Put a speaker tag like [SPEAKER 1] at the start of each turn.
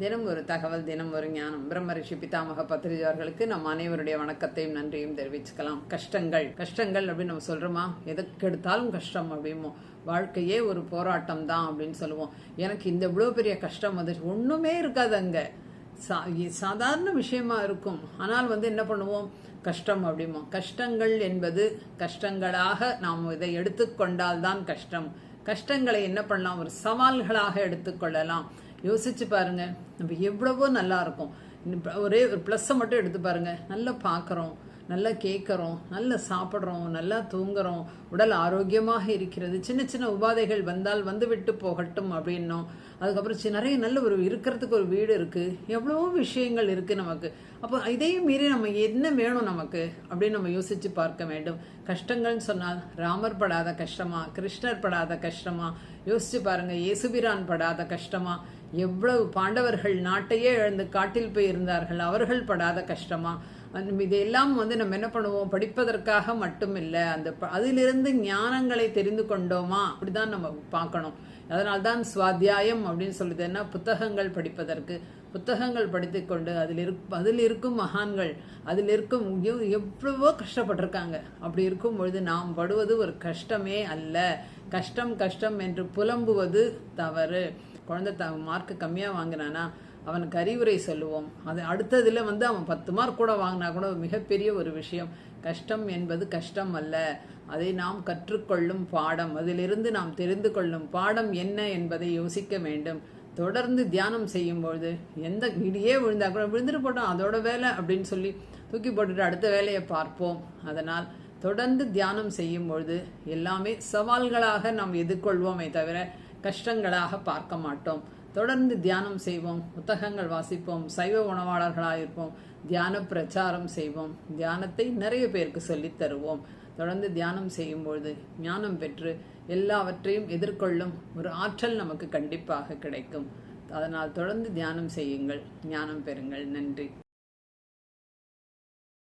[SPEAKER 1] தினம் ஒரு தகவல், தினம் ஒரு ஞானம். பிரம்ம ரிஷி பிதாமக பத்ரிஜி அவர்களுக்கு நம் அனைவருடைய வணக்கத்தையும் நன்றியும் தெரிவிச்சுக்கலாம். கஷ்டங்கள் அப்படின்னு நம்ம சொல்றோமா, எதுக்கு எடுத்தாலும் கஷ்டம் அப்படிமோ. வாழ்க்கையே ஒரு போராட்டம் தான் அப்படின்னு சொல்லுவோம். எனக்கு இந்த இவ்வளவு பெரிய கஷ்டம் வந்துச்சு, ஒண்ணுமே இருக்காது அங்க, சாதாரண விஷயமா இருக்கும். ஆனால் என்ன பண்ணுவோம், கஷ்டம் அப்படிமோ. கஷ்டங்கள் என்பது கஷ்டங்களாக நாம் இதை எடுத்துக்கொண்டால் தான் கஷ்டம். கஷ்டங்களை என்ன பண்ணலாம், ஒரு சவால்களாக எடுத்துக்கொள்ளலாம். யோசிச்சு பாருங்க, நம்ம எவ்வளவோ நல்லா இருக்கும். ஒரே ஒரு ப்ளஸ்ஸை மட்டும் எடுத்து பாருங்க. நல்லா பார்க்குறோம், நல்லா கேட்குறோம், நல்லா சாப்பிட்றோம், நல்லா தூங்குறோம், உடல் ஆரோக்கியமாக இருக்கிறது. சின்ன சின்ன உபாதைகள் வந்தால் வந்து விட்டு போகட்டும் அப்படின்னோம். அதுக்கப்புறம் நிறைய நல்ல ஒரு இருக்கிறதுக்கு ஒரு வீடு இருக்கு, எவ்வளவோ விஷயங்கள் இருக்கு நமக்கு. அப்போ இதையும் மீறி நம்ம என்ன வேணும் நமக்கு அப்படின்னு நம்ம யோசிச்சு பார்க்க வேண்டும். கஷ்டங்கள்னு சொன்னால் ராமர் படாத கஷ்டமா, கிருஷ்ணர் படாத கஷ்டமா? யோசிச்சு பாருங்க, இயேசுபிரான் படாத கஷ்டமா? எவ்வளவு பாண்டவர்கள் நாட்டையே இழந்து காட்டில் போய் இருந்தார்கள், அவர்கள் படாத கஷ்டமா? இதெல்லாம் நம்ம என்ன பண்ணுவோம், படிப்பதற்காக மட்டும் இல்லை, அதிலிருந்து ஞானங்களை தெரிந்து கொண்டோமா அப்படிதான் நம்ம பார்க்கணும். அதனால்தான் சுவாத்தியாயம் அப்படின்னு சொல்லுது. என்ன, புத்தகங்கள் படிப்பதற்கு. புத்தகங்கள் படித்து கொண்டு அதில் இருக்கும் மகான்கள், அதில் இருக்கும் எவ்வளவோ கஷ்டப்பட்டிருக்காங்க. அப்படி இருக்கும் பொழுது நாம் படுவது ஒரு கஷ்டமே அல்ல. கஷ்டம் கஷ்டம் என்று புலம்புவது தவறு. குழந்தை மார்க் கம்மியாக வாங்கினானா அவனுக்கு அறிவுரை சொல்லுவோம். அது அடுத்ததுல அவன் 10 மார்க் கூட வாங்கினா கூட மிகப்பெரிய ஒரு விஷயம். கஷ்டம் என்பது கஷ்டம் அல்ல, அதை நாம் கற்றுக்கொள்ளும் பாடம். அதிலிருந்து நாம் தெரிந்து கொள்ளும் பாடம் என்ன என்பதை யோசிக்க வேண்டும். தொடர்ந்து தியானம் செய்யும் பொழுது எந்த இடியே விழுந்தா கூட விழுந்துட்டு போட்டோம், அதோட வேலை அப்படின்னு சொல்லி தூக்கி போட்டுட்டு அடுத்த வேலையை பார்ப்போம். அதனால் தொடர்ந்து தியானம் செய்யும் பொழுது எல்லாமே சவால்களாக நாம் எதிர்கொள்வோமே தவிர கஷ்டங்களாக பார்க்க மாட்டோம். தொடர்ந்து தியானம் செய்வோம், புத்தகங்கள் வாசிப்போம், சைவ உணவாளர்களாயிருப்போம், தியான பிரச்சாரம் செய்வோம், தியானத்தை நிறைய பேருக்கு சொல்லித் தருவோம். தொடர்ந்து தியானம் செய்யும் பொழுது ஞானம் பெற்று எல்லாவற்றையும் எதிர்கொள்ளும் ஒரு ஆற்றல் நமக்கு கண்டிப்பாக கிடைக்கும். அதனால் தொடர்ந்து தியானம் செய்யுங்கள், ஞானம் பெறுங்கள். நன்றி.